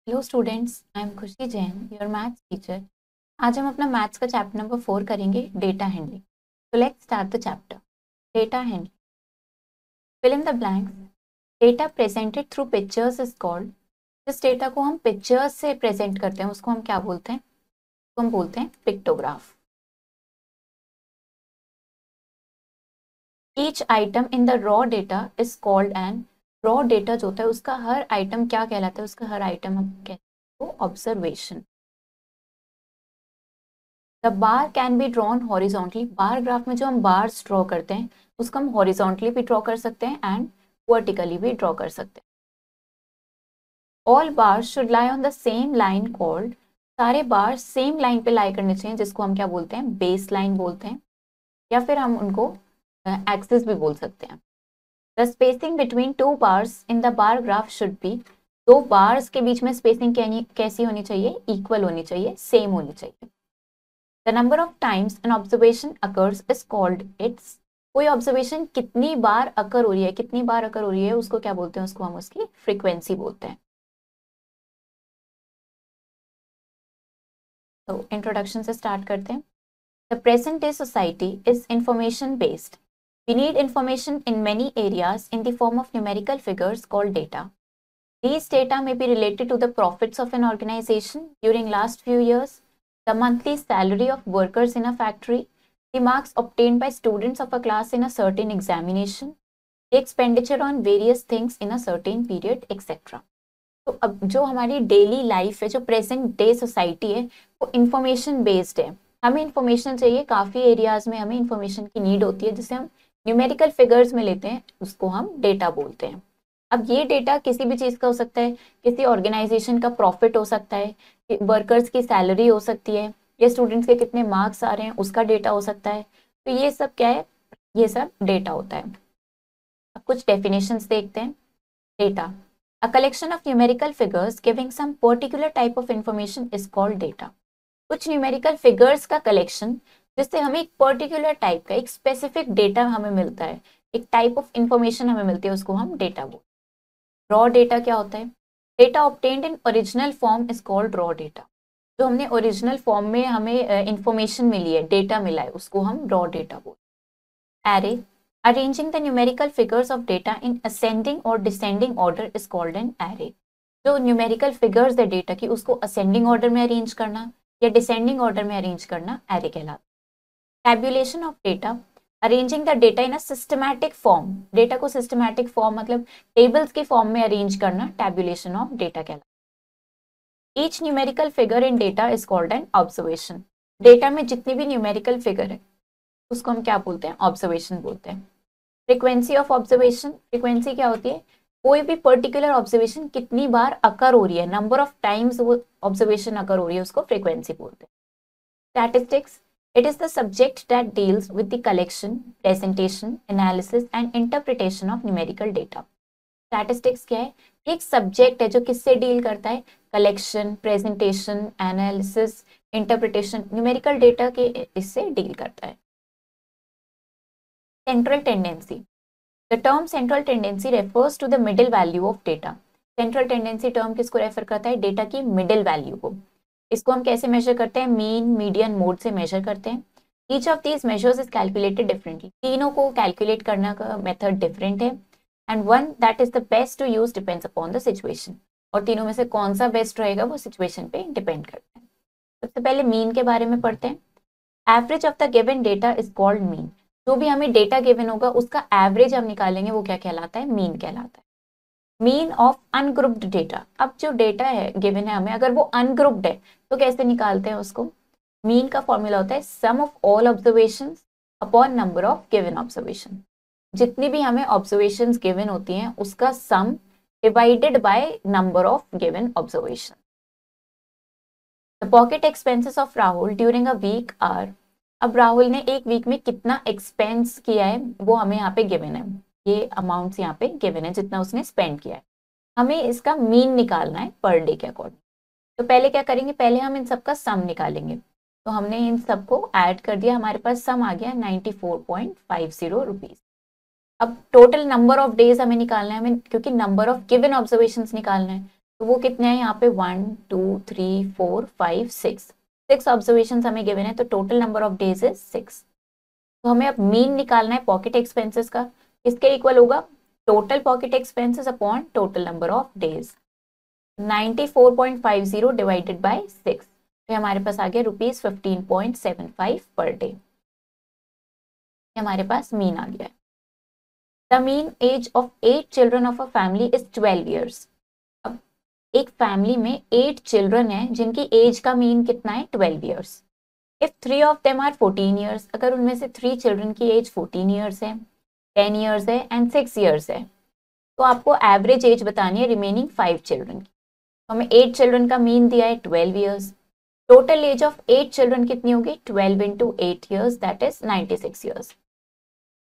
Hello students, I am खुशी Jain, your maths teacher. आज हम अपना मैथ्स का चैप्टर नंबर 4 करेंगे, डेटा हैंडलिंग। तो let's start the chapter. Data handling. Fill in the blanks. Data presented through pictures is called. जिस data को हम पिक्चर्स से प्रेजेंट करते हैं उसको हम क्या बोलते हैं? तो हम बोलते हैं pictograph. Each item in the raw data is called N. Raw data जो होता है उसका हर आइटम क्या कहलाता है? उसका हर आइटम हम कहते हैं observation. The bar can be drawn horizontally. Bar graph में जो हम बार्स ड्रॉ करते हैं उसको हम हॉरिजॉन्टली भी ड्रॉ कर सकते हैं एंड वर्टिकली भी ड्रॉ कर सकते हैं। All bars should lie on the same line called. सारे बार सेम लाइन पे लाई करने चाहिए जिसको हम क्या बोलते हैं? बेस लाइन बोलते हैं, या फिर हम उनको एक्सिस भी बोल सकते हैं। The spacing between two bars in the bar graph should be. दो बार्स के बीच में स्पेसिंग कैसी होनी चाहिए? इक्वल होनी चाहिए, सेम होनी चाहिए। The number of times an observation occurs is called its। कोई ऑब्जर्वेशन कितनी बार अकर हो रही है, कितनी बार अकर हो रही है, उसको क्या बोलते हैं? उसको हम उसकी फ्रीक्वेंसी बोलते हैं। तो इंट्रोडक्शन से स्टार्ट करते हैं। The present day society is information based. We need information in many areas in the form of numerical figures called data. These data may be related to the profits of an organization during last few years, the monthly salary of workers in a factory, the marks obtained by students of a class in a certain examination, the expenditure on various things in a certain period, etc. तो अब जो हमारी daily life है, जो present day society है, वो information based है। हमें इंफॉर्मेशन चाहिए, काफ़ी एरियाज में हमें इंफॉर्मेशन की नीड होती है, जिसे हम न्यूमेरिकल फिगर्स में लेते हैं, उसको हम डेटा बोलते हैं। अब ये डेटा किसी भी चीज़ का हो सकता है, किसी ऑर्गेनाइजेशन का प्रॉफिट हो सकता है, वर्कर्स की सैलरी हो सकती है, या स्टूडेंट्स के कितने मार्क्स आ रहे हैं उसका डेटा हो सकता है। तो ये सब क्या है? ये सब डेटा होता है। अब कुछ डेफिनेशंस देखते हैं। Data, a collection of numerical figures giving some particular type of information is called data। कुछ न्यूमेरिकल फिगर्स का कलेक्शन जिससे हमें एक पर्टिकुलर टाइप का, एक स्पेसिफिक डेटा हमें मिलता है, एक टाइप ऑफ इंफॉर्मेशन हमें मिलती है, उसको हम डेटा बोलते हैं। रॉ डेटा क्या होता है? Data obtained in original form is called raw data. जो हमने ओरिजिनल फॉर्म में हमें इंफॉर्मेशन मिली है, डेटा मिला है, उसको हम रॉ डेटा बोलते हैं। Array, arranging the numerical figures of data in ascending or descending order is called an array। जो न्यूमेरिकल फिगर्स है डेटा की, उसको असेंडिंग ऑर्डर में अरेंज करना या डिसेंडिंग ऑर्डर में अरेंज करना एरे कहलाता है। Tabulation of data, arranging the data in a systematic form. Data को सिस्टमैटिक फॉर्म मतलब टेबल्स की फॉर्म में अरेंज करना टैब्यूलेशन ऑफ डेटा कहलाता है। Each numerical figure in data is called an observation. Data में जितनी भी न्यूमेरिकल फिगर है उसको हम क्या बोलते हैं? ऑब्जर्वेशन बोलते हैं। फ्रीक्वेंसी ऑफ ऑब्जर्वेशन, फ्रीक्वेंसी क्या होती है? कोई भी पर्टिकुलर ऑब्जर्वेशन कितनी बार अकर हो रही है, नंबर ऑफ टाइम्स वो ऑब्जर्वेशन अकर हो रही है, उसको फ्रीक्वेंसी बोलते हैं। Statistics, it is the subject that deals with the collection, presentation, analysis and interpretation of numerical data. Statistics क्या है? एक सब्जेक्ट है जो किससे डील करता है? Collection, presentation, analysis, interpretation, numerical data के इससे डील करता है। Central tendency, the term central tendency refers to the middle value of data। central tendency term किसको रेफर करता है? डेटा की मिडिल वैल्यू को। इसको हम कैसे मेजर करते हैं? मीन, मीडियन, मोड से मेजर करते हैं। Each of these measures is calculated differently. तीनों को कैलकुलेट करने का मेथड डिफरेंट है and one that is the best to use depends upon the situation. और तीनों में से कौन सा बेस्ट रहेगा वो सिचुएशन पे डिपेंड करता है। सबसे पहले मीन के बारे में पढ़ते हैं। Average of the given data is called mean. जो भी हमें डेटा गिवन होगा उसका एवरेज हम निकालेंगे, वो क्या कहलाता है? मीन कहलाता है। मीन ऑफ अनग्रुप्ड डेटा, अब जो डेटा है गिवन है हमें, अगर वो अनग्रुप्ड है तो कैसे निकालते हैं उसको? मीन का फॉर्मूला होता है sum of all observations upon number of given observation. जितनी भी हमें ऑब्जर्वेशंस गिवन होती हैं उसका sum divided by number of given observation. The pocket expenses of Rahul during a week are. अब राहुल ने एक वीक में कितना एक्सपेंस किया है वो हमें यहाँ पे गिवन है। ये अमाउंट्स यहाँ पे गिवन है जितना उसने स्पेंड किया है। हमें इसका मीन निकालना है पर डे के अकॉर्डिंग। तो पहले क्या करेंगे? पहले हम इन सबका सम निकालेंगे। तो हमने इन सबको ऐड कर दिया, हमारे पास सम आ गया 94.50 रुपीज। अब टोटल नंबर ऑफ डेज हमें निकालना है, हमें क्योंकि नंबर ऑफ गिवन ऑब्जर्वेशंस निकालना है। तो वो कितने हैं यहाँ पे 1 2 3 4 5 6 ऑब्जर्वेशन हमें गिवन है, तो total number of days is 6। तो हमें अब मीन निकालना है पॉकेट एक्सपेंसेस का। इसके इक्वल होगा total pocket expenses upon total number of days. 94.50 divided by 6, तो हमारे पास आ गया ₹15.75 पर डे। हमारे पास मीन आ गया है। The mean age of 8 children of a family is 12 years. अब एक फैमिली में 8 चिल्ड्रन है जिनकी एज का मीन कितना है 12 years. If 3 of them are 14 years, अगर उनमें से 3 चिल्ड्रन की एज 14 ईयर्स है, 10 ईयर्स है एंड 6 ईयर्स है, तो आपको एवरेज एज बतानी है रिमेनिंग 5 चिल्ड्रन की। हमें 8 चिल्ड्रन का मीन दिया है 12 years. Total age of 8 children कितनी होगी 12 into 8 years, that is 96 years.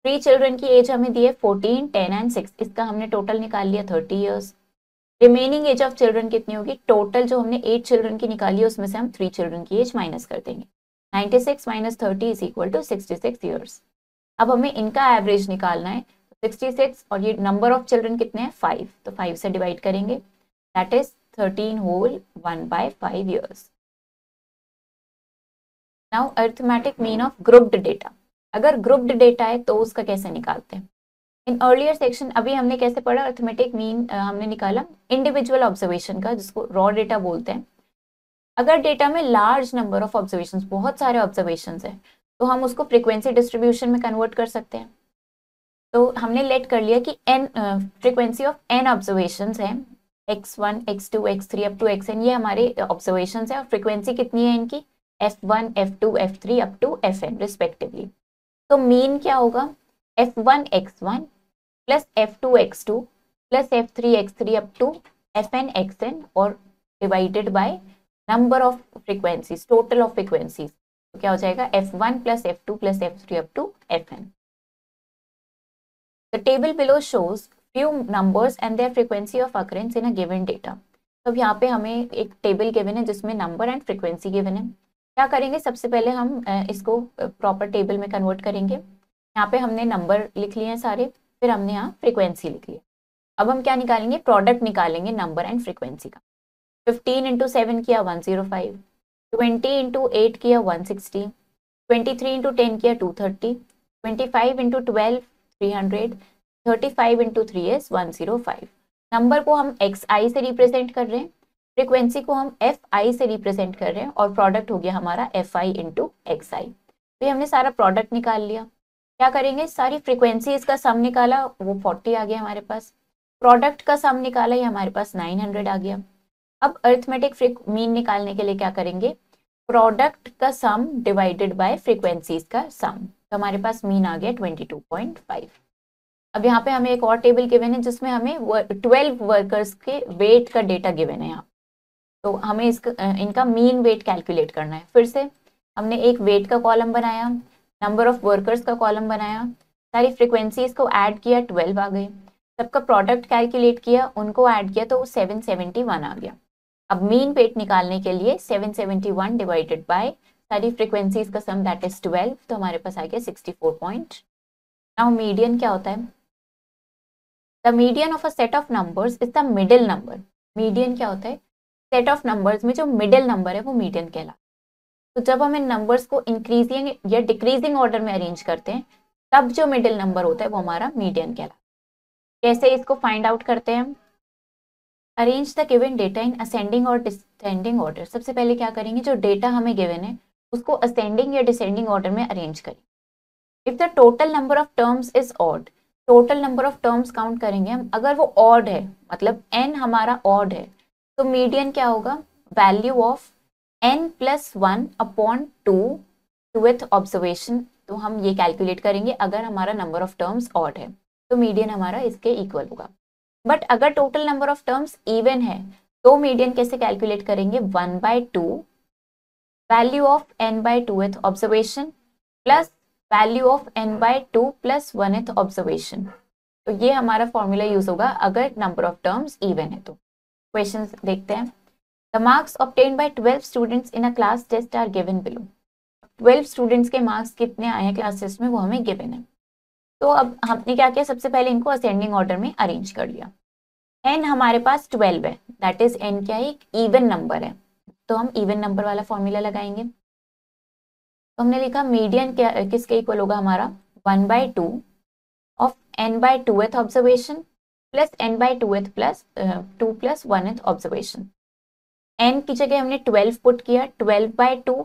3 children की एज हमें दी है 14, 10 एंड 6, इसका हमने टोटल निकाल लिया 30 years. Remaining age of children कितनी होगी, टोटल जो हमने 8 चिल्ड्रन की निकाली है उसमें से हम 3 चिल्ड्रन की एज माइनस कर देंगे। 96 minus 30 is equal to 66 years. अब हमें इनका एवरेज निकालना है, 66 और ये नंबर ऑफ चिल्ड्रन कितने हैं 5, तो 5 से डिवाइड करेंगे, that is 13 whole 1/5 years. Now arithmetic mean of grouped data. अगर ग्रुप्ड डेटा है तो उसका कैसे निकालते हैं। इन अर्लियर सेक्शन अभी हमने कैसे पढ़ा, अरिथमेटिक मीन हमने निकाला इंडिविजुअल ऑब्जर्वेशन का, जिसको रॉ डेटा बोलते हैं। अगर डेटा में लार्ज नंबर ऑफ ऑब्जर्वेशंस, बहुत सारे ऑब्जर्वेशंस है, तो हम उसको फ्रीक्वेंसी डिस्ट्रीब्यूशन में कन्वर्ट कर सकते हैं। तो हमने लेट कर लिया कि n frequency of n observations है, x1 x2 x3 up to xn, ये हमारे ऑब्जर्वेशंस है और फ्रीक्वेंसी कितनी है इनकी f1 f2 f3 up to fn respectively. तो मीन क्या होगा f1 x1 plus f2 x2 plus f3 x3 up to fn xn और divided by number of frequencies, total of frequencies, तो क्या हो जाएगा f1 plus f2 plus f3 up to fn। The table below shows few numbers and their frequency of occurrence in a given data। तो यहाँ पे हमें एक table given है जिसमें नंबर एंड फ्रीक्वेंसी गिवन है। क्या करेंगे, सबसे पहले हम इसको प्रॉपर टेबल में कन्वर्ट करेंगे। यहाँ पे हमने नंबर लिख लिए हैं सारे, फिर हमने यहाँ फ्रीक्वेंसी लिख ली। अब हम क्या निकालेंगे, प्रोडक्ट निकालेंगे नंबर एंड फ्रीक्वेंसी का। 15 इंटू 7 किया 105, 20 इंटू 8 किया 160, 23 इंटू 10 किया 230, 25 इंटू 12 300, 35 इंटू 3 इज 105। नंबर को हम xi से रिप्रेजेंट कर रहे हैं, फ्रीक्वेंसी को हम fi से रिप्रेजेंट कर रहे हैं और प्रोडक्ट हो गया हमारा fi इंटू xi। तो हमने सारा प्रोडक्ट निकाल लिया। क्या करेंगे, सारी फ्रीक्वेंसीज का सम निकाला, वो 40 आ गया हमारे पास। प्रोडक्ट का सम निकाला, ये हमारे पास 900 आ गया। अब अरिथमेटिक मीन निकालने के लिए क्या करेंगे, प्रोडक्ट का सम डिवाइडेड बाय फ्रीक्वेंसीज का सम, तो हमारे पास मीन आ गया 22.5। अब यहाँ पे हमें एक और टेबल गिवन है जिसमें हमें 12 वर्कर्स के वेट का डेटा गिवन है यहाँ, तो हमें इनका मीन वेट कैलकुलेट करना है। फिर से हमने एक वेट का कॉलम बनाया, नंबर ऑफ वर्कर्स का कॉलम बनाया, सारी फ्रीक्वेंसीज को ऐड किया, 12 आ गए, सबका प्रोडक्ट कैलकुलेट किया, उनको ऐड किया तो 771 आ गया। अब मीन वेट निकालने के लिए 771 डिवाइडेड बाय सारी फ्रीक्वेंसीज का सम दैट इज 12, तो हमारे पास आ गया 64 नाउ मीडियन क्या होता है, the median of a set of numbers is the middle number. Median क्या होता है, सेट ऑफ नंबर्स में जो मिडिल नंबर है वो मीडियन कहलाता है। तो जब हम इन नंबर्स को इंक्रीजिंग या डिक्रीजिंग ऑर्डर में अरेंज करते हैं तब जो मिडिल नंबर होता है वो हमारा मीडियन कहलाता है। कैसे इसको फाइंड आउट करते हैं, arrange the given data in ascending और डिसेंडिंग ऑर्डर। सबसे पहले क्या करेंगे, जो डेटा हमें गिवन है उसको असेंडिंग या डिसेंडिंग ऑर्डर में अरेंज करें। If the total number of terms is odd, total number of terms count करेंगे हम, अगर वो ऑड है मतलब n हमारा ऑड है, तो मीडियन क्या होगा, value of n plus 1 upon 2th observation. तो हम ये कैलकुलेट करेंगे अगर हमारा नंबर ऑफ टर्म्स ऑड है, तो मीडियन हमारा इसके इक्वल होगा। बट अगर total number of terms even है तो मीडियन कैसे कैलकुलेट करेंगे, 1/2 value of n/2th observation plus value of n/2 plus 1th observation. तो ये हमारा फॉर्मूला यूज होगा अगर नंबर ऑफ टर्म्स इवन है तो। क्वेश्चन देखते हैं, the marks obtained by 12 students in a class test are given below. 12 students के मार्क्स कितने आए हैं क्लास टेस्ट में वो हमें गिवन है। तो अब हमने क्या किया, सबसे पहले इनको असेंडिंग ऑर्डर में अरेंज कर लिया। n हमारे पास 12 है, दैट इज n क्या है, एक इवन नंबर है, तो हम इवन नंबर वाला फॉर्मूला लगाएंगे। तो हमने लिखा मीडियन क्या किसके इक्वल होगा हमारा 1/2 of n/2th observation plus n/2th plus 2 + 1th observation. n की जगह हमने 12 पुट किया, 12/2,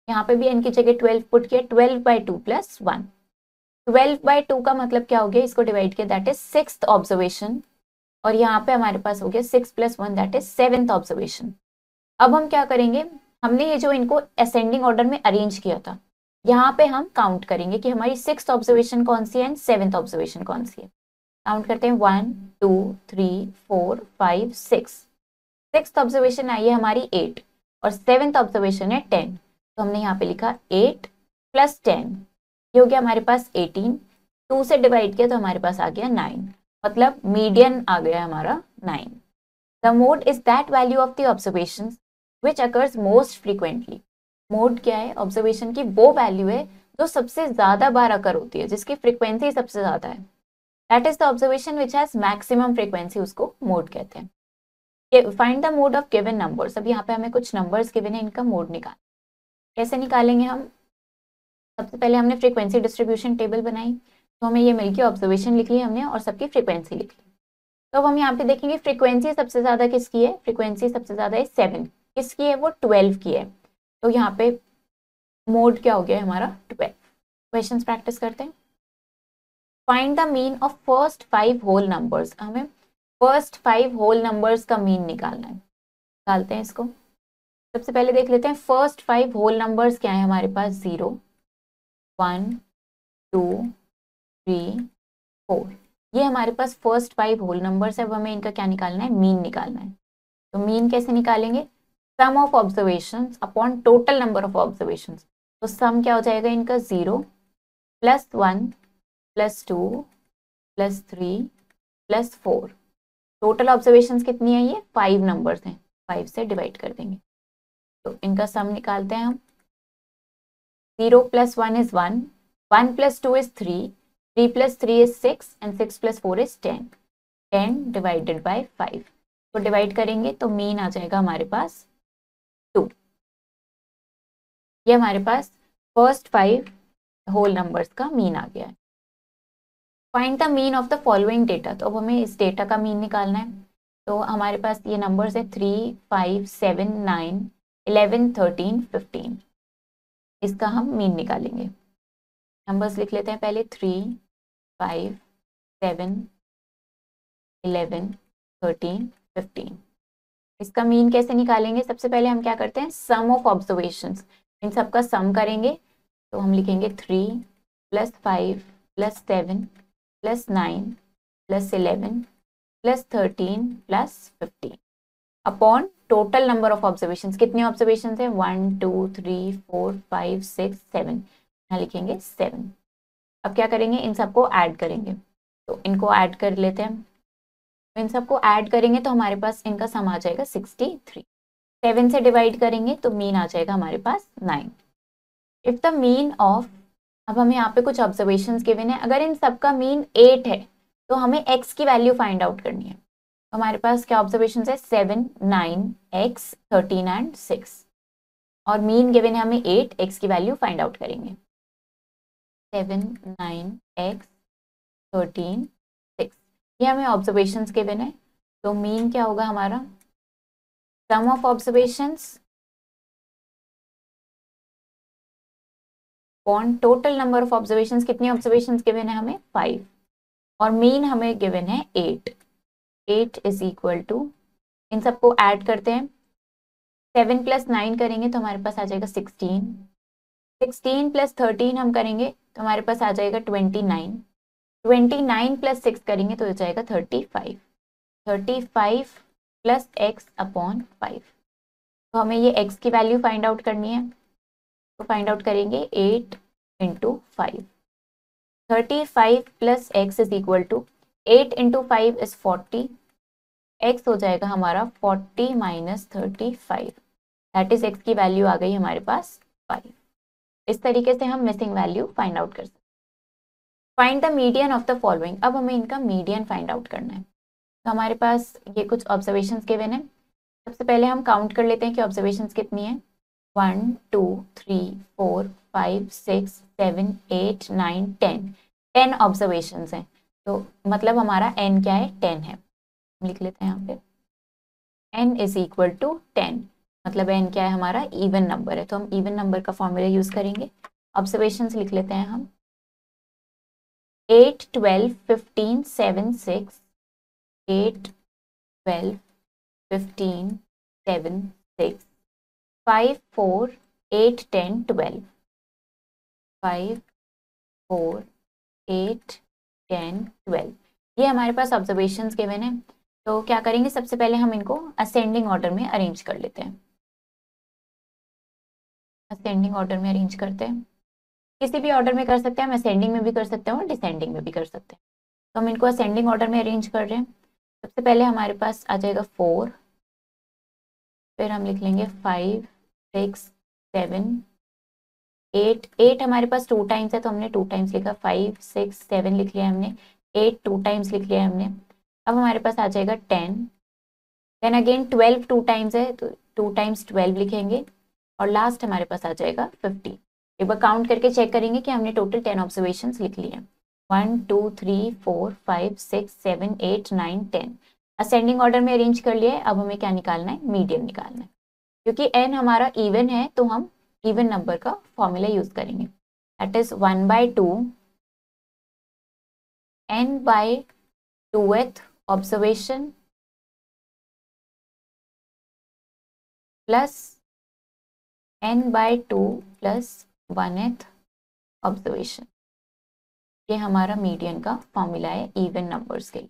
यहाँ पे भी n की जगह 12 पुट किया, 12/2 + 1। 12/2 का मतलब क्या हो गया, इसको डिवाइड किया, दैट इज 6th ऑब्जर्वेशन, और यहाँ पे हमारे पास हो गया 6 + 1 दैट इज 7th ऑब्जर्वेशन। अब हम क्या करेंगे, हमने ये जो इनको असेंडिंग ऑर्डर में अरेंज किया था, यहाँ पे हम काउंट करेंगे कि हमारी 6th ऑब्जर्वेशन कौन सी है एंड 7th ऑब्जर्वेशन कौन सी है। काउंट करते हैं 1 2 3 4 5 6। 6th ऑब्जर्वेशन आई है हमारी 8 और 7th ऑब्जर्वेशन है 10, तो हमने यहाँ पे लिखा 8 + 10, ये हो गया हमारे पास 18, 2 से डिवाइड किया तो हमारे पास आ गया 9, मतलब मीडियन आ गया हमारा 9। The mode is that value of the observation which occurs most frequently. Mode क्या है, ऑब्जर्वेशन की वो वैल्यू है जो सबसे ज्यादा बार अकर होती है, जिसकी फ्रीक्वेंसी सबसे ज्यादा है, that is the observation which has maximum frequency, उसको मोड कहते हैं। Find the mode of given numbers. अब यहाँ पे हमें कुछ नंबर्स गिवन है, इनका मोड निकाल, कैसे निकालेंगे हम, सबसे पहले हमने फ्रीक्वेंसी डिस्ट्रीब्यूशन टेबल बनाई, तो हमें ये मिल गई, ऑब्जर्वेशन लिख ली हमने और सबकी फ्रीक्वेंसी लिख ली। तो अब हम यहाँ पे देखेंगे फ्रीक्वेंसी सबसे ज्यादा किसकी है, फ्रीक्वेंसी सबसे ज्यादा है 7, किसकी है वो 12 की है, तो यहाँ पे मोड क्या हो गया हमारा 12। क्वेश्चंस प्रैक्टिस करते हैं। Find the mean of first 5 whole numbers. हमें फर्स्ट 5 होल नंबर्स का मीन निकालना है, निकालते हैं इसको। सबसे पहले देख लेते हैं फर्स्ट 5 होल नंबर्स क्या है हमारे पास, 0 1 2 3 4, ये हमारे पास फर्स्ट 5 होल नंबर्स है। अब हमें इनका क्या निकालना है, मीन निकालना है। तो मीन कैसे निकालेंगे, sum of observations upon total number of observations. तो सम क्या हो जाएगा इनका, 0 + 1 + 2 + 3 + 4। टोटल ऑब्जर्वेशंस कितनी है, ये 5 नंबर्स हैं, 5 से डिवाइड कर देंगे, तो इनका सम निकालते हैं हम। 0 + 1 is 1, 1 + 2 is 3, 3 + 3 is 6 and 6 + 4 is 10। 10 divided by 5, तो डिवाइड करेंगे तो मीन आ जाएगा हमारे पास 2। ये हमारे पास फर्स्ट 5 होल नंबर्स का मीन आ गया है। Find the mean of the following data. तो अब हमें इस डेटा का मीन निकालना है। तो हमारे पास ये नंबर्स है 3 5 7 9 11 13 15, इसका हम मीन निकालेंगे। नंबर्स लिख लेते हैं पहले, 3 5 7 11 13 15। इसका मीन कैसे निकालेंगे, सबसे पहले हम क्या करते हैं, सम ऑफ ऑब्जर्वेशंस, इन सबका सम करेंगे। तो हम लिखेंगे 3 + 5 + 7 + 9 + 11 + 13 + 15 upon total number of observations. कितने ऑब्जर्वेशंस है, 1 2 3 4 5 6 7, यहाँ लिखेंगे 7। अब क्या करेंगे, इन सबको ऐड करेंगे, तो इनको ऐड कर लेते हैं। इन सबको ऐड करेंगे तो हमारे पास इनका सम आ जाएगा 63। 7 से डिवाइड करेंगे तो मीन आ जाएगा हमारे पास 9। इफ द मीन ऑफ, अब हमें यहाँ पे कुछ ऑब्जर्वेशंस गिवन है, अगर इन सबका मीन 8 है तो हमें x की वैल्यू फाइंड आउट करनी है। तो हमारे पास क्या ऑब्जर्वेशंस है, 7 9 x 13 एंड 6, और मीन गिवन है हमें 8, x की वैल्यू फाइंड आउट करेंगे। 7 9 x 13 6, ये हमें ऑब्जर्वेशंस गिवन है, तो मीन क्या होगा हमारा, sum of observations upon total number of observations. कितनी ऑब्जर्वेशंस गिवन है हमें, 5, और मीन हमें गिवन है 8। 8 इज इक्वल टू, इन सबको ऐड करते हैं, 7 + 9 करेंगे तो हमारे पास आ जाएगा 16, 16 + 13 हम करेंगे तो हमारे पास आ जाएगा 29, 29 + 6 करेंगे तो हो जाएगा 35, 35 + x अपॉन 5। तो हमें ये x की वैल्यू फाइंड आउट करनी है, तो फाइंड आउट करेंगे 8 × 5, 35 + x is equal to 8 × 5 is 40, x हो जाएगा हमारा 40 - 35, दैट इज x की वैल्यू आ गई हमारे पास 5। इस तरीके से हम मिसिंग वैल्यू फाइंड आउट कर सकते हैं। Find the median of the following. अब हमें इनका मीडियन फाइंड आउट करना है। तो हमारे पास ये कुछ ऑब्जर्वेशंस गिवन है, सबसे पहले हम काउंट कर लेते हैं कि ऑब्जर्वेशंस कितनी है। 1 2 3 4 5 6 7 8 9 10 10 ऑब्जर्वेशंस हैं। तो मतलब हमारा n क्या है, 10 है। लिख लेते हैं यहाँ पे n इज इक्वल टू 10, मतलब n क्या है हमारा, इवन नंबर है, तो हम इवन नंबर का फॉर्मूला यूज करेंगे। ऑब्जर्वेशंस लिख लेते हैं हम 8 12 15 7 6 8 12 15 7 6 5 4 8 10 12 5 4 8 10 12 ये हमारे पास ऑब्जर्वेशंस गिवन है। तो क्या करेंगे, सबसे पहले हम इनको असेंडिंग ऑर्डर में अरेंज कर लेते हैं। असेंडिंग ऑर्डर में अरेंज करते हैं, किसी भी ऑर्डर में कर सकते हैं, हम असेंडिंग में भी कर सकते हैं और डिसेंडिंग में भी कर सकते हैं। तो हम इनको असेंडिंग ऑर्डर में अरेंज कर रहे हैं। सबसे पहले हमारे पास आ जाएगा 4, फिर हम लिख लेंगे 5 6 7 8 8 हमारे पास 2 टाइम्स है तो हमने 2 टाइम्स लिखा, 5 6 7 लिख लिया हमने, 8 2 टाइम्स लिख लिया हमने। अब हमारे पास आ जाएगा 10, देन अगेन 12 2 टाइम्स है तो 2 टाइम्स 12 लिखेंगे, और लास्ट हमारे पास आ जाएगा 50। एक बार काउंट करके चेक करेंगे कि हमने टोटल 10 ऑब्जर्वेशंस लिख लिए हैं। 1 2 3 4 5 6 7 8 9 10 असेंडिंग ऑर्डर में अरेंज कर लिया है। अब हमें क्या निकालना है, मीडियन निकालना है। क्योंकि n हमारा इवन है तो हम इवन नंबर का फॉर्मूला यूज करेंगे, that is 1/2 n/2th observation plus n/2 plus 1th observation. ये हमारा मीडियन का फॉर्मूला है इवन नंबर्स के लिए,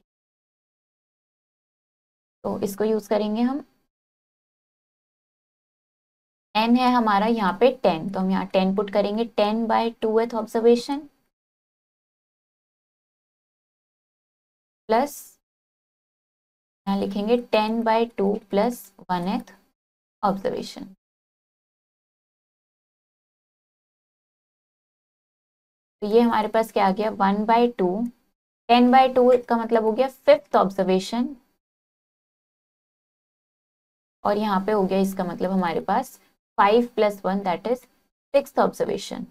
तो इसको यूज करेंगे हम। n है हमारा यहाँ पे 10, तो हम यहाँ 10 पुट करेंगे, 10/2th ऑब्जर्वेशन प्लस यहाँ लिखेंगे 10/2 प्लस 1th ऑब्जर्वेशन। तो ये हमारे पास क्या आ गया, 1/2, 10/2 का मतलब हो गया 5th ऑब्जर्वेशन, और यहाँ पे हो गया इसका मतलब हमारे पास 5 + 1 दैट इज 6th ऑब्जर्वेशन।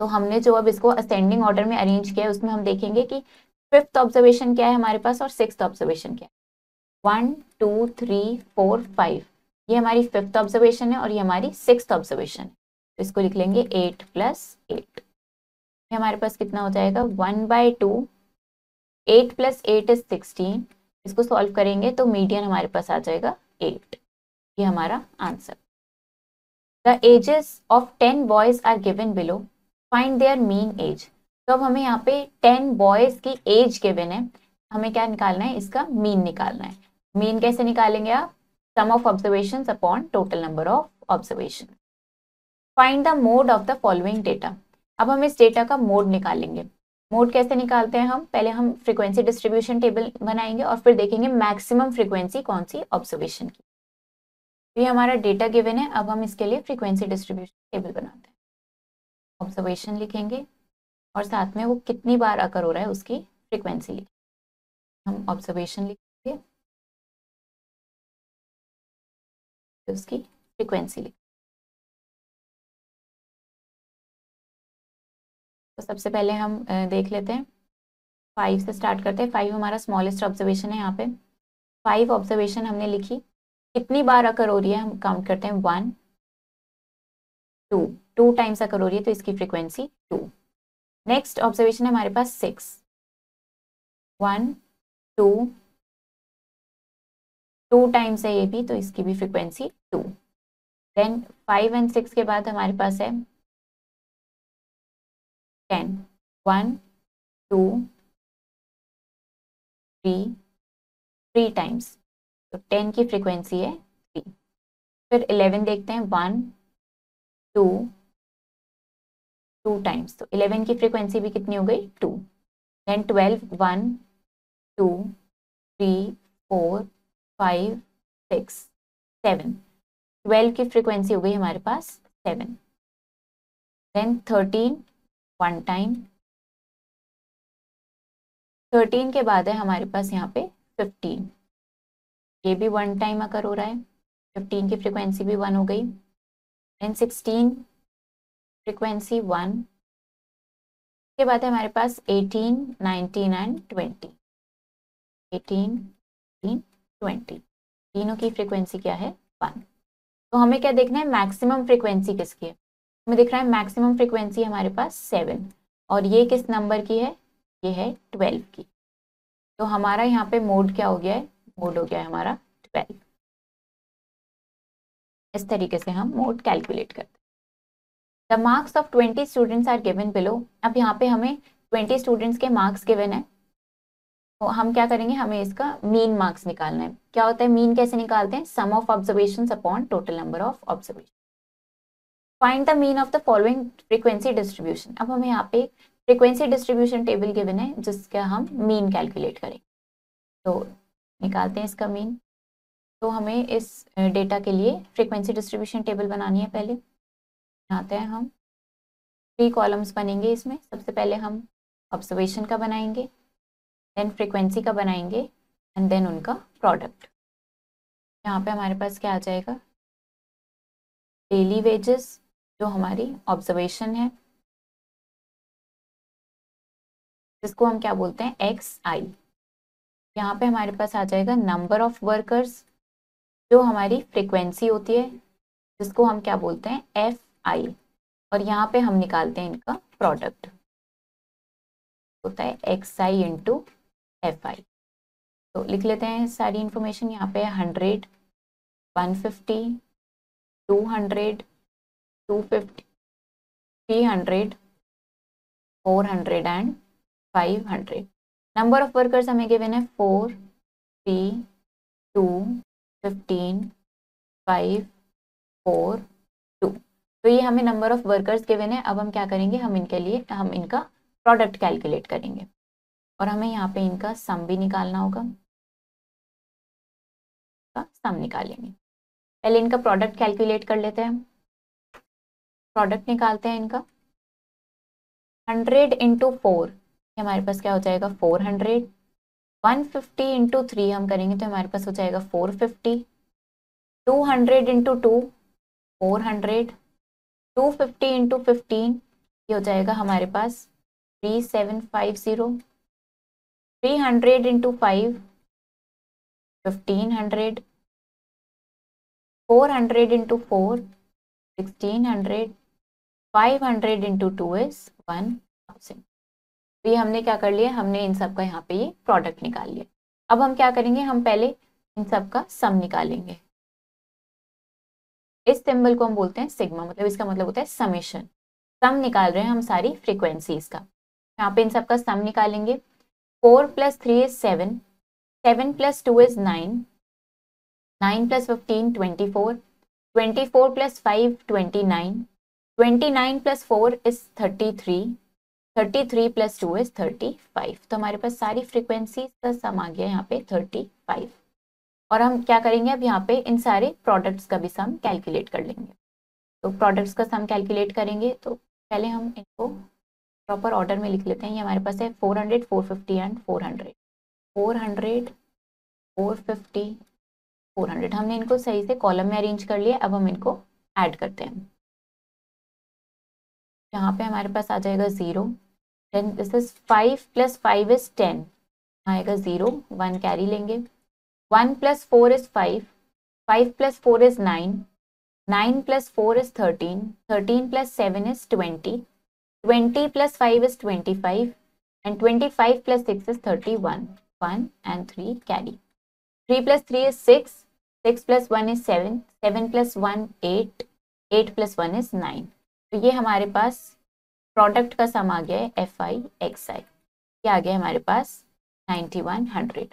तो हमने जो अब इसको असेंडिंग ऑर्डर में अरेंज किया है उसमें हम देखेंगे कि 5th ऑब्जर्वेशन क्या है हमारे पास और 6th ऑब्जर्वेशन क्या है। 1 2 3 4 5 ये हमारी 5th ऑब्जर्वेशन है और ये हमारी 6th ऑब्जर्वेशन है। तो इसको लिख लेंगे 8 + 8। ये हमारे पास कितना हो जाएगा, 1/2, 8 + 8 इज 16। इसको सॉल्व करेंगे तो मीडियन हमारे पास आ जाएगा 8। ये हमारा answer. The ages of 10 boys are given below, find their mean age. तो अब हमें यहाँ पे 10 बॉयज की एज गिवन है, हमें क्या निकालना है, इसका मीन निकालना है। मीन कैसे निकालेंगे आप, sum of observation upon total number of observation. Find the mode of the following data. अब हम इस डेटा का मोड निकालेंगे। मोड कैसे निकालते हैं हम, पहले हम फ्रीक्वेंसी डिस्ट्रीब्यूशन टेबल बनाएंगे और फिर देखेंगे मैक्सिमम फ्रीक्वेंसी कौन सी ऑब्जर्वेशन की। तो ये हमारा डेटा गिवन है, अब हम इसके लिए फ्रीक्वेंसी डिस्ट्रीब्यूशन टेबल बनाते हैं। ऑब्जर्वेशन लिखेंगे और साथ में वो कितनी बार अकर हो रहा है उसकी फ्रीक्वेंसी लिखेंगे। हम ऑब्जर्वेशन लिखेंगे तो उसकी फ्रीक्वेंसी लिखेंगे। तो सबसे पहले हम देख लेते हैं, 5 से स्टार्ट करते हैं। 5 हमारा स्मॉलेस्ट ऑब्जर्वेशन है। यहाँ पे 5 ऑब्जर्वेशन हमने लिखी, कितनी बार अकर हो रही है हम काउंट करते हैं, 1 2 2 टाइम्स अकर हो रही है तो इसकी फ्रीक्वेंसी 2। नेक्स्ट ऑब्जर्वेशन है हमारे पास 6, 1 2 2 टाइम्स है ये भी तो इसकी भी फ्रीक्वेंसी 2। देन 5 और 6 के बाद हमारे पास है 10, 1 2 3 3 टाइम्स, तो 10 की फ्रीक्वेंसी है 3। फिर 11 देखते हैं, 1 2 2 टाइम्स, तो 11 की फ्रीक्वेंसी भी कितनी हो गई, 2। देन 12, 1 2 3 4 5 6 7, 12 की फ्रीक्वेंसी हो गई हमारे पास 7। देन 13 1 टाइम, 13 के बाद है हमारे पास यहाँ पे 15, ये भी 1 टाइम अकर हो रहा है, 15 की फ्रिक्वेंसी भी 1 हो गई। देन 16 फ्रिक्वेंसी 1, के बाद है हमारे पास 18, 19 एंड 20। 18, 19, 20 तीनों की फ्रिक्वेंसी क्या है 1। तो हमें क्या देखना है, मैक्सिमम फ्रिक्वेंसी किसकी है। हमें दिख रहा है मैक्सिमम फ्रिक्वेंसी हमारे पास 7, और ये किस नंबर की है, ये है 12 की। तो हमारा यहाँ पे मोड क्या हो गया है, मोड हो गया है हमारा 12। इस तरीके से हम मोड कैलकुलेट करते हैं। The marks of 20 students are given below. अब यहाँ पे हमें 20 स्टूडेंट्स के मार्क्स गिवन है, तो हम क्या करेंगे, हमें इसका मीन मार्क्स निकालना है। क्या होता है मीन, कैसे निकालते हैं, sum of observations upon total number of observation. Find the mean of the following frequency distribution. अब हमें यहाँ पे फ्रीक्वेंसी डिस्ट्रीब्यूशन टेबल गिवन है जिसका हम मीन कैलकुलेट करेंगे। तो निकालते हैं इसका मीन। तो हमें इस डेटा के लिए फ्रीक्वेंसी डिस्ट्रीब्यूशन टेबल बनानी है। पहले बनाते हैं हम, 3 कॉलम्स बनेंगे इसमें। सबसे पहले हम ऑब्जर्वेशन का बनाएंगे, देन फ्रीक्वेंसी का बनाएंगे, एंड देन उनका प्रोडक्ट। यहाँ पे हमारे पास क्या आ जाएगा, डेली वेजेस जो हमारी ऑब्जर्वेशन है, जिसको हम क्या बोलते हैं XI। यहाँ पे हमारे पास आ जाएगा नंबर ऑफ वर्कर्स जो हमारी फ्रीक्वेंसी होती है, जिसको हम क्या बोलते हैं FI। और यहाँ पे हम निकालते हैं इनका प्रोडक्ट, होता है XI इंटू FI। तो लिख लेते हैं सारी इंफॉर्मेशन। यहाँ पे 100, 150, 200, 250, 300, 400 एंड 500। नंबर ऑफ वर्कर्स हमें गिवन है 4, 3, 2, 15, 5, 4, 2। तो ये हमें नंबर ऑफ वर्कर्स गिवन है। अब हम क्या करेंगे, हम इनका प्रोडक्ट कैलकुलेट करेंगे, और हमें यहाँ पे इनका सम भी निकालना होगा। सम निकालेंगे, पहले इनका प्रोडक्ट कैलकुलेट कर लेते हैं। प्रोडक्ट निकालते हैं इनका। 100 इंटू 4, हमारे पास क्या हो जाएगा 400। 150 इंटू 3 हम करेंगे तो हमारे पास हो जाएगा 450। 200 इंटू 2 400। 250 इंटू 15 ये हो जाएगा हमारे पास 3750। 300 इंटू 5 1500। 400 इंटू 4 1600। 500 into 2 is 1000। तो ये हमने क्या कर लिया, हमने इन सब का यहाँ पे ये प्रोडक्ट निकाल लिया। अब हम क्या करेंगे, हम पहले इन सब का सम निकालेंगे। इस सिंबल को हम बोलते हैं सिग्मा, मतलब इसका मतलब होता है समेशन। सम निकाल रहे हैं हम सारी फ्रीक्वेंसीज का। यहाँ पे इन सब का सम निकालेंगे। 4 + 3 इज 7, 7 + 2 इज 9, 9 + 15 24, 24 + 5 29, 29 + 4 इज 33, 33 + 2 इज 35। तो हमारे पास सारी फ्रीक्वेंसी का सम आ गया यहाँ पे 35। और हम क्या करेंगे, अब यहाँ पे इन सारे प्रोडक्ट्स का भी सम कैलकुलेट कर लेंगे। तो प्रोडक्ट्स का सम कैलकुलेट करेंगे तो पहले हम इनको प्रॉपर ऑर्डर में लिख लेते हैं। ये हमारे पास है 400, 450 एंड 400। 400, 450, 400। हमने इनको सही से कॉलम में अरेंज कर लिया। अब हम इनको ऐड करते हैं। यहाँ पे हमारे पास आ जाएगा 0। देन दिस इज 5 + 5 इज 10, आएगा 0, 1 कैरी लेंगे। 1 + 4 is 5, 5 + 4 is 9, 9 + 4 is 13, 13 + 7 is 20, 20 + 5 is 25, and 25 + 6 is 31, 1 and 3 carry. 3 + 3 is 6, 6 + 1 is 7, 7 + 1 8, 8 + 1 is 9। तो ये हमारे पास प्रोडक्ट का सम आ गया है FI XI। ये आ गया हमारे पास 9100।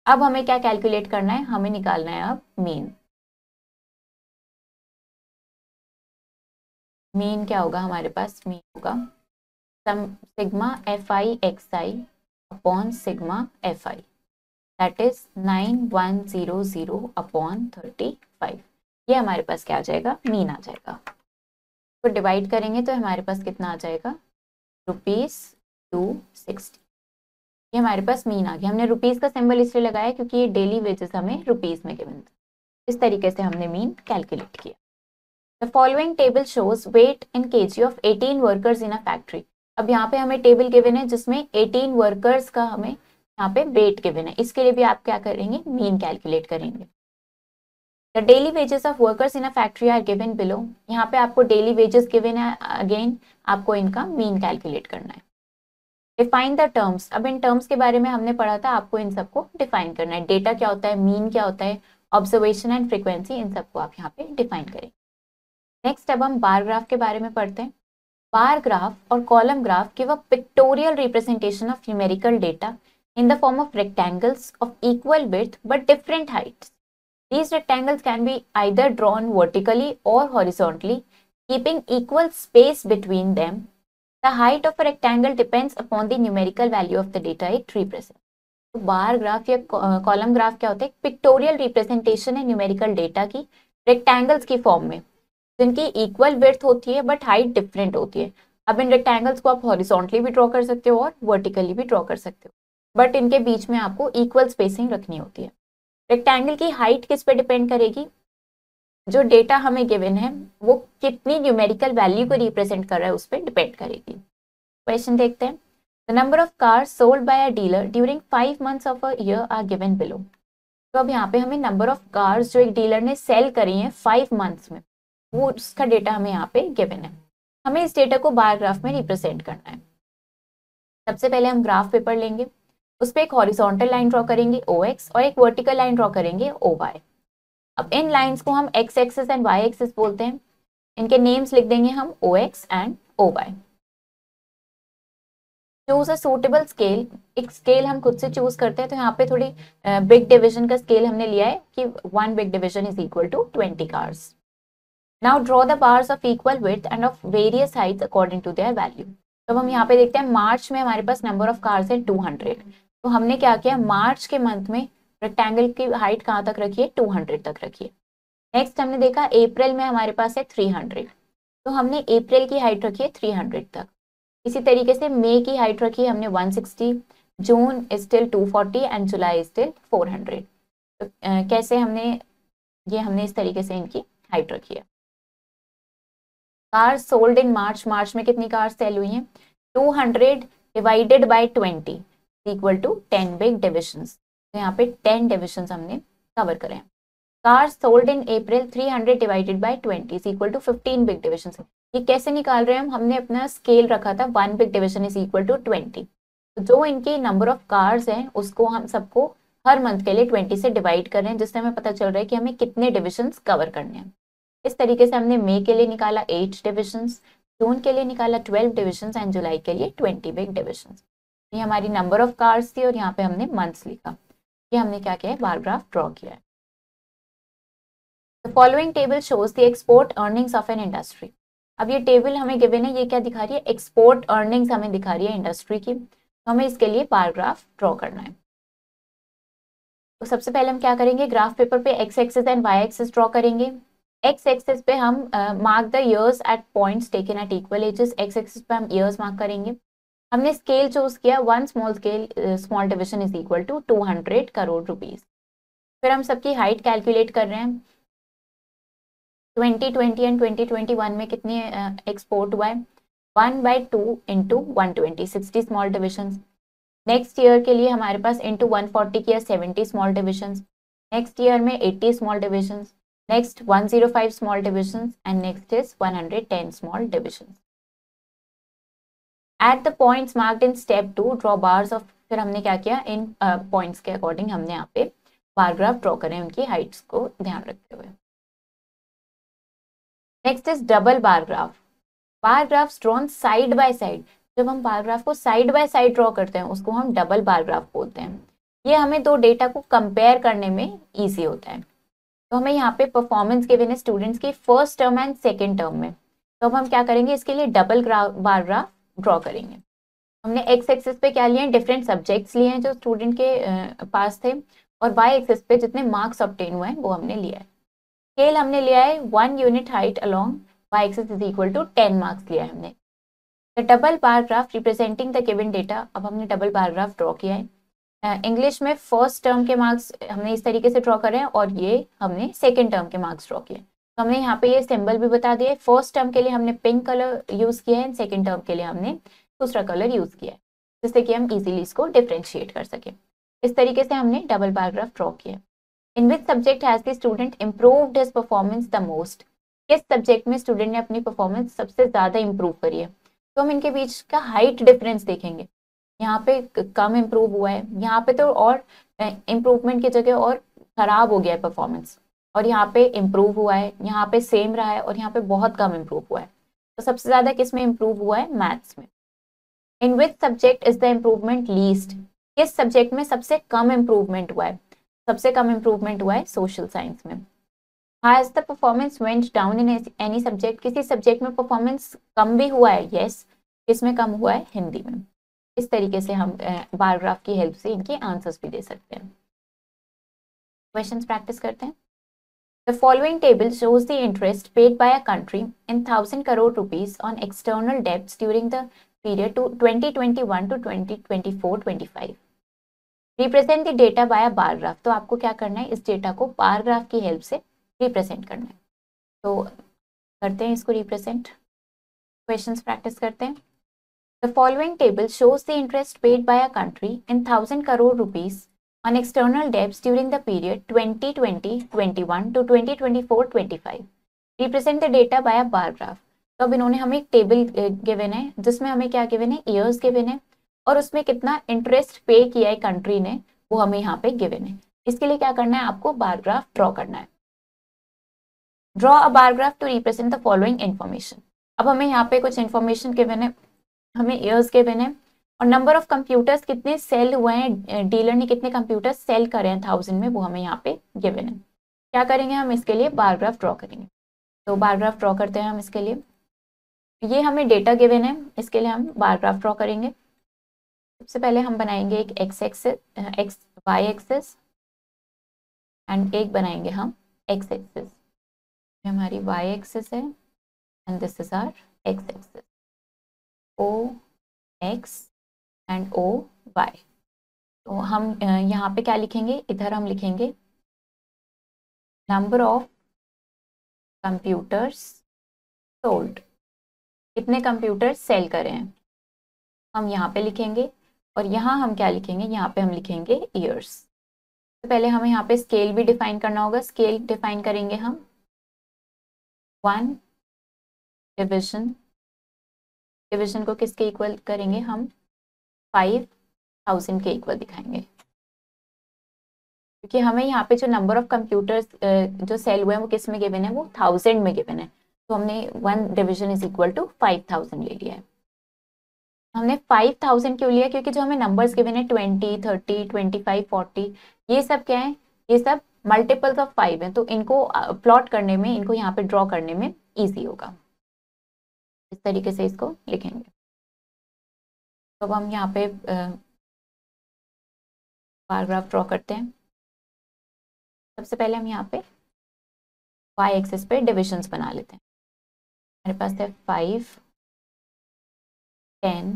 अब हमें क्या कैलकुलेट करना है, हमें निकालना है अब मीन। मीन क्या होगा हमारे पास, मीन होगा sum sigma FI XI upon sigma FI, that is 9100 upon 35। ये हमारे पास क्या आ जाएगा, मीन आ जाएगा। तो डिवाइड करेंगे तो हमारे पास कितना आ जाएगा, ₹260। ये हमारे पास मीन आ गया। हमने रुपीस का सिंबल इसलिए लगाया क्योंकि ये डेली वेजेस हमें रुपीस में गिवन था। इस तरीके से हमने मीन कैलकुलेट किया। The following table shows weight in kg of 18 workers in a factory. अब यहाँ पे हमें टेबल गिवन है जिसमें 18 वर्कर्स का हमें यहाँ पे वेट गिवन है। इसके लिए भी आप क्या करेंगे, मीन कैलकुलेट करेंगे। The daily wages of workers in a factory are given below. यहाँ पे आपको डेली वेजेस गिवन है, अगेन आपको इनका मीन कैलकुलेट करना है। Define the terms. अब इन टर्म्स के बारे में हमने पढ़ा था, आपको इन सबको डिफाइन करना है। डेटा क्या होता है, मीन क्या होता है, ऑब्जर्वेशन एंड फ्रीक्वेंसी, इन सबको आप यहाँ पे डिफाइन करें। नेक्स्ट अब हम बार ग्राफ के बारे में पढ़ते हैं। बार ग्राफ और column graph give a pictorial representation of numerical data in the form of rectangles of equal width but different heights. These rectangles can be either drawn vertically or horizontally, keeping equal space between them. The height of a rectangle depends upon the numerical value of the data it represents. तो bar graph या column graph क्या होता है, pictorial representation है numerical data की rectangles की form में, जिनकी इक्वल विड्थ होती है बट हाइट डिफरेंट होती है। अब इन रेक्टेंगल्स को आप हॉरिजॉन्टली भी ड्रॉ कर सकते हो और वर्टिकली भी ड्रॉ कर सकते हो, बट इनके बीच में आपको इक्वल स्पेसिंग रखनी होती है। रेक्टेंगल की हाइट किस पे डिपेंड करेगी, जो डेटा हमें गिवन है वो कितनी न्यूमेरिकल वैल्यू को रिप्रेजेंट कर रहा है उस पर डिपेंड करेगी। क्वेश्चन देखते हैं। The number of cars sold by a dealer during 5 months of a year are given below. तो अब यहाँ पे हमें नंबर ऑफ कार्स जो एक डीलर ने सेल करी हैं 5 months में, वो उसका डेटा हमें यहाँ पे गिवन है। हमें इस डेटा को बार ग्राफ में रिप्रेजेंट करना है। सबसे पहले हम ग्राफ पेपर लेंगे, उस पर एक हॉरिजॉन्टल लाइन ड्रॉ करेंगे OX और एक वर्टिकल लाइन ड्रॉ करेंगे OY। अब इन लाइंस को हम X axis and Y axis बोलते हैं। इनके नेम्स लिख देंगे हम OX and OY। Choose a suitable scale. एक स्केल हम खुद से चूज करते हैं, तो यहाँ पे थोड़ी बिग डिविजन का स्केल हमने लिया है कि 1 big division is equal to 20 cars. Now draw the bars of equal width and of various heights according to their value. तो हम यहाँ पे देखते हैं मार्च में हमारे पास नंबर ऑफ कार्स है 200। तो हमने क्या किया, मार्च के मंथ में रेक्टेंगल की हाइट कहाँ तक रखी है, 200 तक रखी है। नेक्स्ट हमने देखा अप्रैल में हमारे पास है 300, तो हमने अप्रैल की हाइट रखी है 300 तक। इसी तरीके से मई की हाइट रखी है हमने 160, जून स्टिल 240 एंड जुलाई स्टिल 400। तो कैसे हमने इस तरीके से इनकी हाइट रखी है। कार्स सोल्ड इन मार्च, मार्च में कितनी कार्स सेल हुई हैं, 200 divided by 20 equal to 10 big divisions. तो यहाँ पे 10 डिविजन्स हमने कवर करें। Cars sold in April 300 divided by 20 is equal to 15 big divisions. ये कैसे निकाल रहे हैं हमने अपना स्केल रखा था 1 big division is equal to 20। तो जो इनकी नंबर ऑफ कार्स हैं उसको हम सबको हर मंथ के लिए 20 से डिवाइड कर रहे हैं, जिससे हमें पता चल रहा है कि हमें कितने डिविजन्स कवर करने हैं। इस तरीके से हमने मई के लिए निकाला 8 डिविजन्स, जून के लिए निकाला 12 डिविजन्स एंड जुलाई के लिए 20 बिग डिविजन्स। ये हमारी नंबर ऑफ कार्स थी और यहाँ पे हमने मंथ्स लिखा। ये हमने क्या किया है, बार ग्राफ ड्रॉ किया है। The following table shows the export earnings of an industry. अब ये टेबल हमें गिवन है, ये क्या दिखा रही है, एक्सपोर्ट अर्निंग्स हमें दिखा रही है इंडस्ट्री की। तो हमें इसके लिए बार ग्राफ ड्रॉ करना है। तो सबसे पहले हम क्या करेंगे, ग्राफ पेपर पे X axis and Y axis draw करेंगे। X एक्सिस पे हम mark the years at points taken at equal ages. X axis पे हम ईयर्स मार्क करेंगे। हमने स्केल चूज किया, 1 small division is equal to 200 crore rupees. फिर हम सबकी हाइट कैलकुलेट कर रहे हैं। 2020 एंड 2021 में कितनी एक्सपोर्ट हुआ है, 1/2 into 120, 60 small division. Next year के लिए हमारे पास इंटू 140 किया 70 स्मॉल डिविजन। नेक्स्ट ईयर में 80 small division, next 105 small division and next is 110 small division. At the points marked in step 2 draw bars of. फिर हमने क्या किया, इन पॉइंट्स के अकॉर्डिंग हमने यहाँ पे बार ग्राफ ड्रॉ करें उनकी हाइट्स को ध्यान रखते हुए। Next is double bar graph. Bar graphs drawn side by side. जब हम बार ग्राफ को साइड बाय साइड ड्रॉ करते हैं उसको हम डबल बार ग्राफ बोलते हैं। ये हमें दो डेटा को कंपेयर करने में ईजी होता है। तो हमें यहाँ पे परफॉर्मेंस गिवन है स्टूडेंट्स की first term and second term में। तो अब हम क्या करेंगे, इसके लिए डबल बार ग्राफ ड्रॉ करेंगे। हमने X एक्सिस पे क्या लिए हैं, डिफरेंट सब्जेक्ट्स लिए हैं जो स्टूडेंट के पास थे, और Y एक्सिस पे जितने मार्क्स ऑब्टेन हुए हैं वो हमने लिया है। स्केल हमने लिया है 1 unit height along Y axis is equal to 10 marks लिया है हमने। The double bar graph representing the given data. अब हमने डबल बार ग्राफ ड्रॉ किया है। इंग्लिश में फर्स्ट टर्म के मार्क्स हमने इस तरीके से ड्रॉ करे हैं और ये हमने सेकेंड टर्म के मार्क्स ड्रॉ किए। तो हमने यहाँ पे ये सिंबल भी बता दिया है। फर्स्ट टर्म के लिए हमने पिंक कलर यूज किया है, सेकेंड टर्म के लिए हमने दूसरा कलर यूज किया है, जिससे कि हम इजीली इसको डिफ्रेंशिएट कर सकें। इस तरीके से हमने डबल बार ग्राफ ड्रॉ किया। In which subject has the student improved his performance the most. किस सब्जेक्ट में स्टूडेंट ने अपनी परफॉर्मेंस सबसे ज्यादा इम्प्रूव करी है। तो हम इनके बीच का हाइट डिफरेंस देखेंगे। यहाँ पे कम इम्प्रूव हुआ है, यहाँ पे तो और इम्प्रूवमेंट की जगह और खराब हो गया है परफॉर्मेंस, और यहाँ पे इम्प्रूव हुआ है, यहाँ पे सेम रहा है, और यहाँ पे बहुत कम इम्प्रूव हुआ है। तो सबसे ज्यादा किस में इम्प्रूव हुआ है? मैथ्स में। In which subject is the improvement least. किस सब्जेक्ट में सबसे कम इम्प्रूवमेंट हुआ है? सबसे कम इम्प्रूवमेंट हुआ है सोशल साइंस में। Has the performance went down in any subject. किसी सब्जेक्ट में परफॉर्मेंस कम भी हुआ है? यस। किसमें कम हुआ है? हिंदी में। इस तरीके से हम बार ग्राफ की हेल्प से इनके आंसर्स भी दे सकते हैं। क्वेश्चंस प्रैक्टिस करते हैं। The following table shows the interest paid by a country in 1000 crore rupees on external debts during the period to 2021 to 2024-25. Represent the data by a bar graph. तो आपको क्या करना है? इस डेटा को bar graph की help से represent करना है। तो करते हैं इसको रिप्रेजेंट। क्वेश्चंस प्रैक्टिस करते हैं। The following table shows the interest paid by a country in 1000 crore rupees on external debts during the period 2020-21 to 2024-25. Represent the data by a bar graph. तो अब इन्होंने हमें एक टेबल गिवन है जिसमें हमें क्या गिवन है? ईयर्स गिवन है, और उसमें कितना इंटरेस्ट पे किया है कंट्री ने वो हमें यहाँ पे गिवन है। इसके लिए क्या करना है? आपको बार ग्राफ ड्रॉ करना है। Draw a bar graph to represent the following information. अब हमें यहाँ पे कुछ इन्फॉर्मेशन गिवन है, हमें ईयर्स गिवन है, और नंबर ऑफ कंप्यूटर्स कितने सेल हुए हैं, डीलर ने कितने कंप्यूटर्स सेल करे हैं 1000 में, वो हमें यहाँ पे गिवन है। क्या करेंगे हम? इसके लिए बार ग्राफ ड्रॉ करेंगे। तो बार ग्राफ ड्रॉ करते हैं हम इसके लिए। ये हमें डेटा गिवन है, इसके लिए हम बार ग्राफ ड्रॉ करेंगे। सबसे पहले हम बनाएंगे एक वाई एक्सिस एंड एक बनाएंगे हम एक्स एक्सिस। हमारी वाई एक्सिस है and this is our X axis. O X and O Y. तो हम यहाँ पे क्या लिखेंगे? इधर हम लिखेंगे नंबर ऑफ कंप्यूटर्स सोल्ड। कितने कंप्यूटर सेल करें हैं हम यहाँ पे लिखेंगे, और यहाँ हम क्या लिखेंगे? यहाँ पे हम लिखेंगे ईयर्स। तो पहले हमें यहाँ पे स्केल भी डिफाइन करना होगा। स्केल डिफाइन करेंगे हम 1 डिविजन। डिविजन को किसके इक्वल करेंगे? हम 5000 के इक्वल दिखाएंगे, क्योंकि हमें यहाँ पे जो नंबर ऑफ कंप्यूटर्स जो सेल हुए हैं वो किस में गिवन है? वो 1000 में गिवन है। तो हमने 1 डिविजन इज इक्वल टू 5000 ले लिया है। हमने 5000 क्यों लिया? क्योंकि जो हमें नंबर्स गिवन है 20, 30, 25, 40, ये सब क्या है? ये सब मल्टीपल्स ऑफ 5 है। तो इनको प्लॉट करने में, इनको यहाँ पे ड्रॉ करने में ईजी होगा। इस तरीके से इसको लिखेंगे। तो अब हम यहाँ पे बार ग्राफ ड्रॉ करते हैं। सबसे पहले हम यहाँ पे वाई एक्सिस पे डिविजन्स बना लेते हैं। हमारे पास है 5, 10,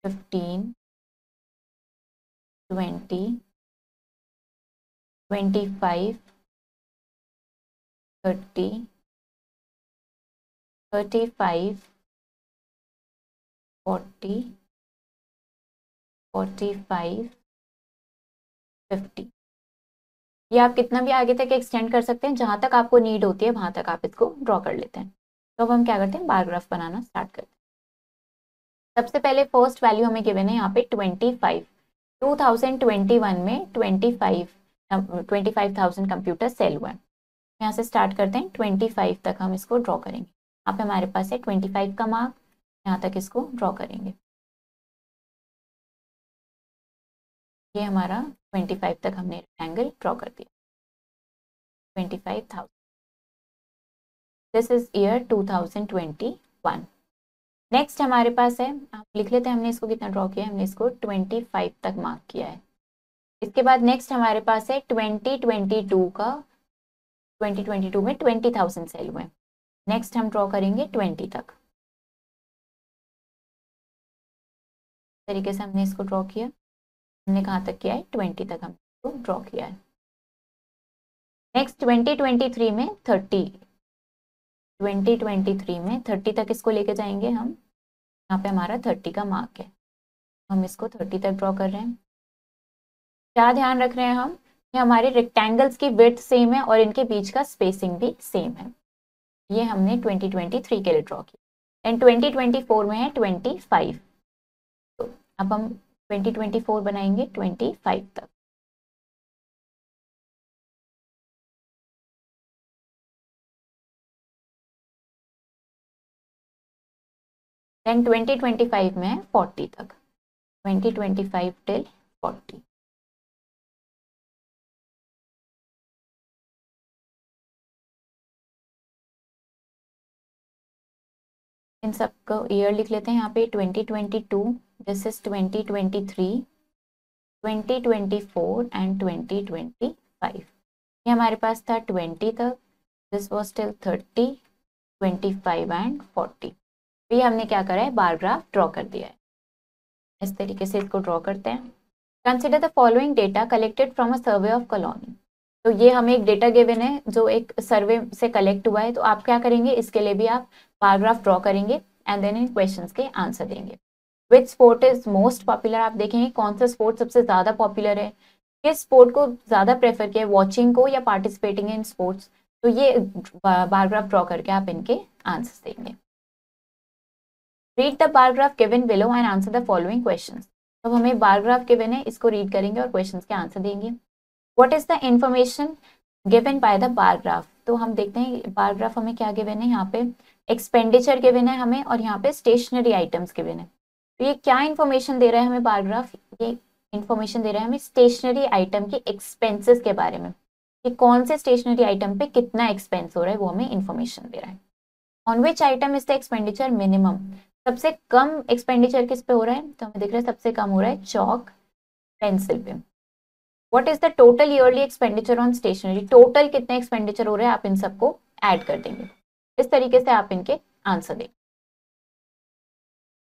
15, 20, 25, 30, 35, 40, 45, 50। ये आप कितना भी आगे तक एक्सटेंड कर सकते हैं, जहां तक आपको नीड होती है वहां तक आप इसको ड्रॉ कर लेते हैं। तो अब हम क्या करते हैं? बार ग्राफ बनाना स्टार्ट करते हैं। सबसे पहले फर्स्ट वैल्यू हमें गिवन है यहाँ पे 25। 2021 में 25,000 कंप्यूटर सेल हुए हैं। यहाँ से स्टार्ट करते हैं, 25 तक हम इसको ड्रॉ करेंगे। यहाँ पे हमारे पास है 25 का मार्क, यहाँ तक इसको ड्रॉ करेंगे। ये हमारा 25 तक हमने रेक्टेंगल ड्रॉ कर दिया। 25,000। This is year 2021। नेक्स्ट हमारे पास है, आप लिख लेते हैं हमने इसको कितना ड्रॉ किया है। हमने इसको 25 तक मार्क किया है। इसके बाद नेक्स्ट हमारे पास है 2022 का। 2022 में 20,000 सेल हुए। नेक्स्ट हम ड्रॉ करेंगे 20 तक। तरीके से हमने इसको ड्रॉ किया। हमने कहाँ तक किया है, 20 तक हमने इसको ड्रॉ किया है। नेक्स्ट 2023 में 30 तक इसको लेके जाएंगे हम। यहाँ पे हमारा 30 का मार्क है, हम इसको 30 तक ड्रॉ कर रहे हैं। क्या ध्यान रख रहे हैं हम, ये हमारे रेक्टेंगल्स की विड्थ सेम है और इनके बीच का स्पेसिंग भी सेम है। ये हमने 2023 के लिए ड्रॉ किया। एंड 2024 में है 25। तो अब हम 2024 बनाएंगे 25 तक। देन 2025 में है 40 तक, 2025 टिल 40। इन सबको ईयर लिख लेते हैं यहाँ पे, 2022, दिस इज 2023, 2024 एंड 2025। ये हमारे पास था 20 तक, दिस वॉज टिल 30, 25 एंड 40। तो ये हमने क्या करा है, बार ग्राफ ड्रॉ कर दिया है। इस तरीके से इसको ड्रॉ करते हैं। Consider the following data collected from a survey of colony. तो ये हमें एक डेटा गिवन है जो एक सर्वे से कलेक्ट हुआ है। तो आप क्या करेंगे, इसके लिए भी आप बार ग्राफ ड्रॉ करेंगे एंड देन इन क्वेश्चंस के आंसर देंगे। Which sport is most popular, आप देखेंगे कौन सा स्पोर्ट सबसे ज्यादा पॉपुलर है, किस स्पोर्ट को ज्यादा प्रेफर किया, वॉचिंग को या पार्टिसिपेटिंग इन स्पोर्ट्स। तो ये बार ग्राफ ड्रॉ करके आप इनके आंसर देंगे। Read the bar graph given below and answer the following questions. तो हमें बार ग्राफ गिवन है, इसको रीड करेंगे और क्वेश्चंस के आंसर देंगे। What is the information given by the bar graph. तो हम देखते हैं बार ग्राफ हमें क्या गिवन है, यहाँ पे एक्सपेंडिचर गिवन है हमें और यहाँ पे स्टेशनरी आइटम्स गिवन है। तो ये क्या इन्फॉर्मेशन दे रहा है हमें बार ग्राफ, ये इन्फॉर्मेशन दे रहा है हमें स्टेशनरी आइटम के एक्सपेंसेस के बारे में, कि कौन से स्टेशनरी आइटम पे कितना एक्सपेंस हो रहा है, वो हमें इन्फॉर्मेशन दे रहा है। On which item is the expenditure minimum, सबसे कम एक्सपेंडिचर किस पे हो रहा है, तो हमें दिख रहा है सबसे कम हो रहा है चौक पेंसिल पे। What is the total yearly expenditure on stationery, total कितना एक्सपेंडिचर हो रहा है, आप इन सबको ऐड कर देंगे। इस तरीके से आप इनके आंसर दें।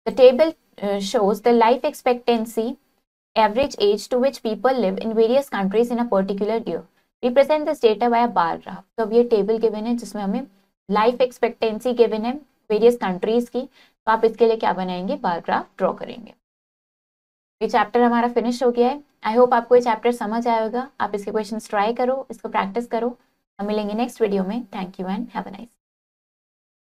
The table shows the life expectancy average age to which people live in various countries in a particular year. Represent this data by a bar graph. तो अब ये टेबल गिवन है जिसमें हमें लाइफ एक्सपेक्टेंसी गिवन है various countries की। तो आप इसके लिए क्या बनाएंगे, बार ग्राफ ड्रॉ करेंगे। ये चैप्टर हमारा फिनिश हो गया है। आई होप आपको ये चैप्टर समझ आएगा। आप इसके क्वेश्चंस ट्राई करो, इसको प्रैक्टिस करो। हम मिलेंगे नेक्स्ट वीडियो में। Thank you and have a nice